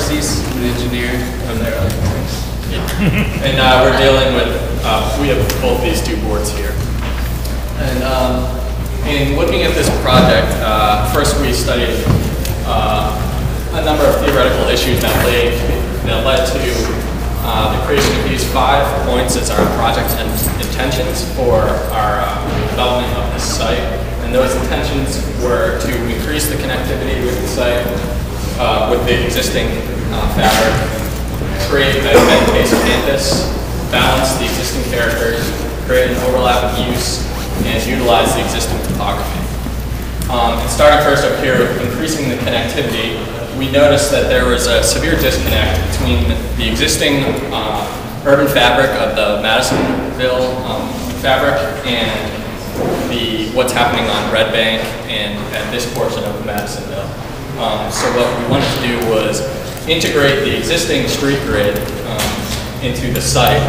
parentheses, an engineer. I'm there. Yeah. And we're dealing with, we have both these two boards here. And in looking at this project, first we studied a number of theoretical issues that led to the creation of these 5 points as our project intentions for our development of this site. And those intentions were to increase the connectivity with the site, with the existing fabric, create a Medpace campus, balance the existing characters, create an overlap of use, and utilize the existing topography. And starting first up here with increasing the connectivity, we noticed that there was a severe disconnect between the existing urban fabric of the Madisonville fabric and what's happening on Red Bank and at this portion of Madisonville. So what we wanted to do was integrate the existing street grid into the site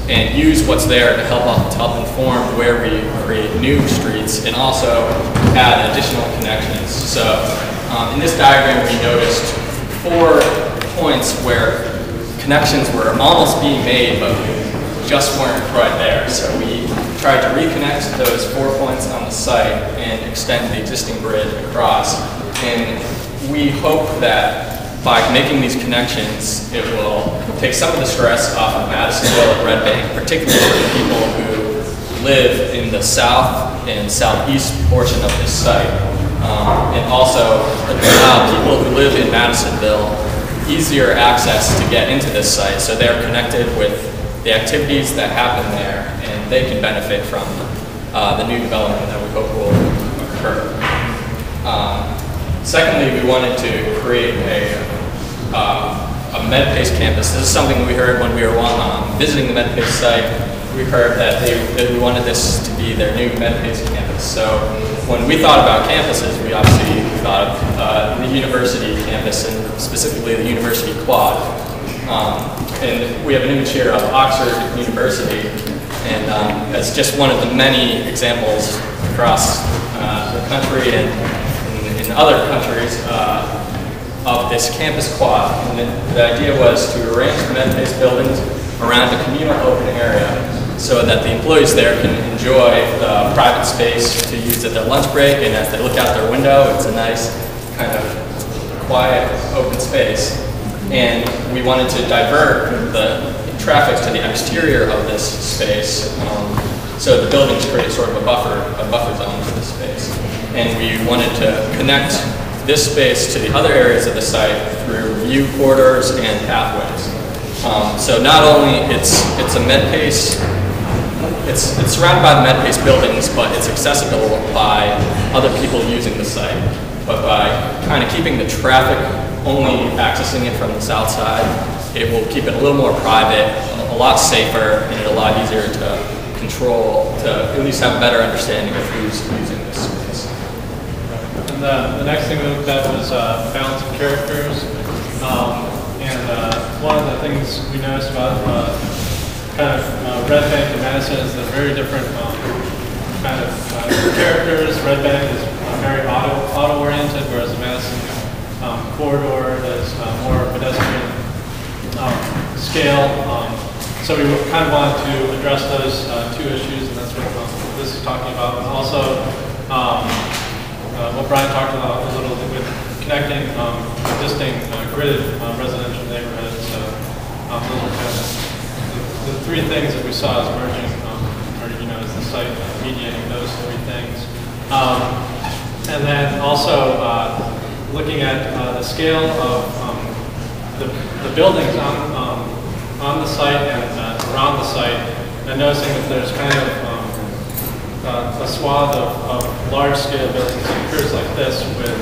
and use what's there to help inform where we create new streets and also add additional connections. So in this diagram we noticed 4 points where connections were almost being made but just weren't right there. So we tried to reconnect those 4 points on the site and extend the existing grid across. And we hope that by making these connections, it will take some of the stress off of Madisonville and Red Bank, particularly for people who live in the south and southeast portion of this site. And also allow people who live in Madisonville easier access to get into this site, so they're connected with the activities that happen there, and they can benefit from the new development that we hope will occur. Secondly, we wanted to create a Medpace campus. This is something we heard when we were visiting the Medpace site. We heard that we wanted this to be their new Medpace campus. So when we thought about campuses, we obviously thought of the university campus and specifically the university quad. And we have an image here of Oxford University, and it's just one of the many examples across the country and in other countries of this campus quad. And the idea was to arrange the Medpace buildings around a communal open area so that the employees there can enjoy the private space to use at their lunch break, and as they look out their window, it's a nice kind of quiet open space. And we wanted to divert the traffic to the exterior of this space, so the buildings create sort of a buffer zone for the space. And we wanted to connect this space to the other areas of the site through view corridors and pathways. So not only it's a Medpace, it's surrounded by the Medpace buildings, but it's accessible by other people using the site. But by kind of keeping the traffic only accessing it from the south side, it will keep it a little more private, a lot safer, and a lot easier to control, to at least have a better understanding of who's using this space. And the next thing we looked at was balance of characters. One of the things we noticed about Red Bank and Madison is they're very different characters. Red Bank is very auto-oriented, whereas the Madison corridor is more pedestrian scale. So we kind of wanted to address those 2 issues, and that's what this is talking about. And also, what Brian talked about a little bit with connecting existing gridded residential neighborhoods. Those are kind of the 3 things that we saw as emerging, as the site mediating those 3 things. And then also looking at the scale of the buildings on the site and around the site, and noticing that there's kind of a swath of large-scale buildings that occurs like this with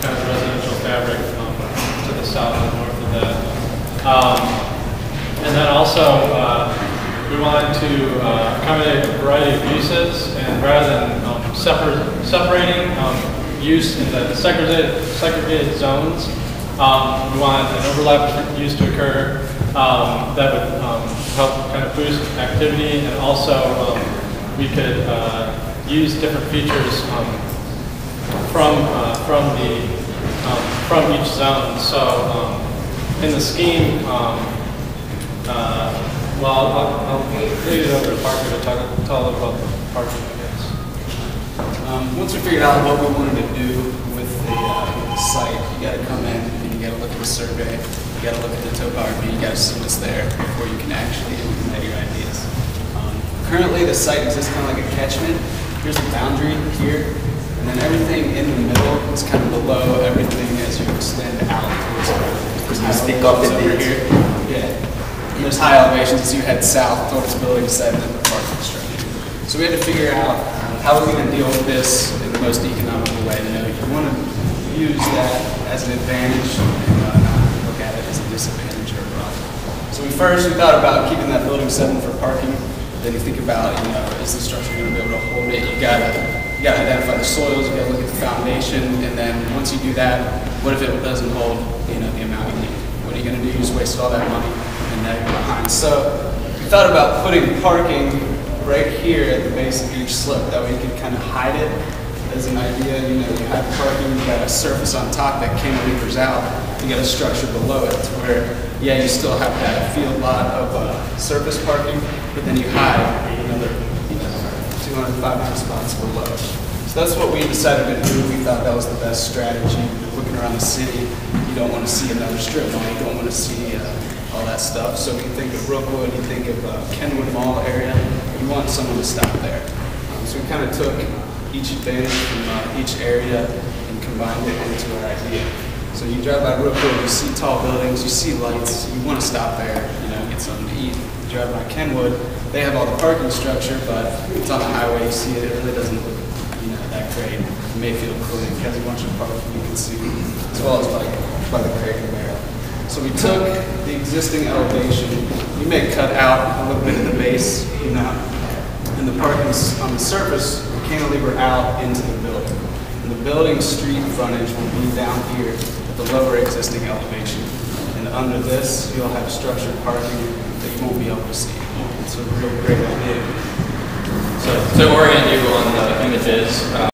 kind of residential fabric to the south and north of that. And then also we wanted to accommodate a variety of uses, and rather than separating use in the segregated zones, we wanted an overlap use to occur that would help kind of boost activity, and also we could use different features from each zone. So in the scheme, well, I'll leave it over to Parker to tell a little about the parking, I guess. Once we figured out what we wanted to do with the site, you got to come in and you got to look at the survey, you got to look at the topography, you got to see what's there before you can actually implement your ideas. Currently, the site exists kind of like a catchment. Here's the boundary here, and then everything in the middle is kind of below everything as you extend out towards Speak up a bit. here. Yeah. And there's high elevations as you head south towards building 7 and the parking structure. So we had to figure out how we're going to deal with this in the most economical way. You know, you want to use that as an advantage and not look at it as a disadvantage or a problem. So we thought about keeping that building 7 for parking. Then you think about, you know, is the structure going to be able to hold it? You gotta identify the soils, you gotta look at the foundation, and then once you do that, what if it doesn't hold, you know, the amount you need? What are you going to do? You just wasted all that money, and now you're behind. So we thought about putting parking right here at the base of each slope. That way you could kind of hide it as an idea. You know, you have parking, you got a surface on top that cantilevers out. You got a structure below it to where, yeah, you still have that field lot of surface parking, but then you hide another 200, 500 spots below. So that's what we decided to do. We thought that was the best strategy. Looking around the city, you don't want to see another strip mall. You don't want to see all that stuff. So when you think of Brookwood, you think of Kenwood Mall area, you want someone to stop there. So we kind of took each advantage from each area and combined it into our idea. So you drive by Brookwood, you see tall buildings, you see lights, you want to stop there, you know, get something to eat. You drive by Kenwood, they have all the parking structure, but it's on the highway, you see it, it really doesn't look, you know, that great. Mayfield Clinic has a bunch of parking you can see, as well as by the Craig Barrel. So we took the existing elevation, you may cut out a little bit of the base, you know, and the parking on the surface will cantilever out into the building. And the building street frontage will be down here at the lower existing elevation. And under this, you'll have structured parking that you won't be able to see. It's a real great idea. So to orient you on the images,